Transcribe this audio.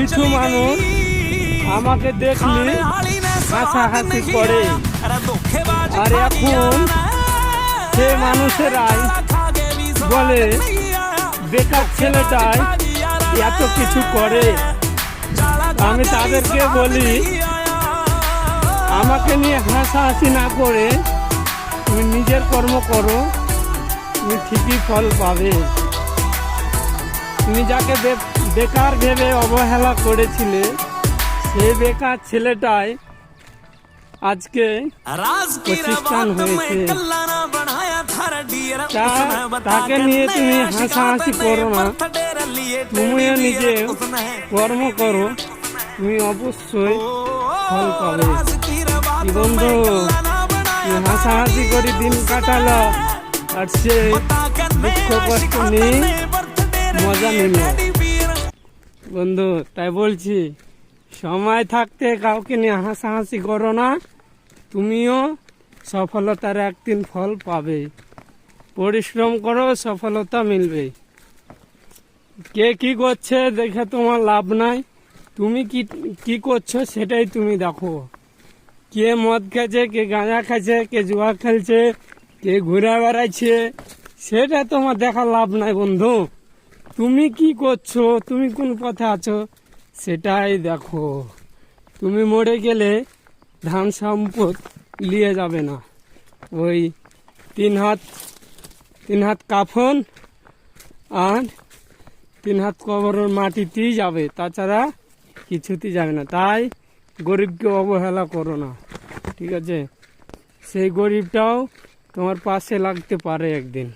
কিছু মানুষ আমাকে দেখলে হাসাহাসি করে, আর এখন সে মানুষেরাই বলে বেকার ছেলেটাই এত কিছু করে। আমি তাদেরকে বলি, আমাকে নিয়ে হাসাহাসি না করে তুমি নিজের কর্ম করো, তুমি ঠিকই ফল পাবে। তুমি যাকে বেকার ভেবে অবহেলা করেছিলে, সে বেকার ছেলেটাই আজকে প্রতিষ্ঠান হয়েছে। তাকে নিয়ে তুমি হাসাহাসি করো না, তুমিও নিজে কর্ম করো, তুমি অবশ্যই ফল পাবে। কি বন্ধু, তুমি হাসাহাসি করে দিন কাটালো, আর সে দুঃখ কষ্ট নেই, মজা নিল। বন্ধু, তাই বলছি, সময় থাকতে কাউকে নিয়ে হাসাহাসি করো না, তুমিও সফলতার একদিন ফল পাবে। পরিশ্রম করো, সফলতা মিলবে। কে কি করছে দেখে তোমার লাভ নাই, তুমি কি করছো সেটাই তুমি দেখো। কে মদ খাচ্ছে, কে গাঁজা খাচ্ছে, কে জুয়া খেলছে, কে ঘুরে বেড়াচ্ছে, সেটা তোমার দেখার লাভ নাই বন্ধু। তুমি কি করছো, তুমি কোন পথে আছো সেটাই দেখো। তুমি মরে গেলে ধান সম্পদ নিয়ে যাবে না, ওই তিন হাত কাফন আর 3 হাত কবরের মাটিতেই যাবে, তাছাড়া কিছুতেই যাবে না। তাই গরিবকে অবহেলা করো না, ঠিক আছে? সেই গরিবটাও তোমার পাশে লাগতে পারে একদিন।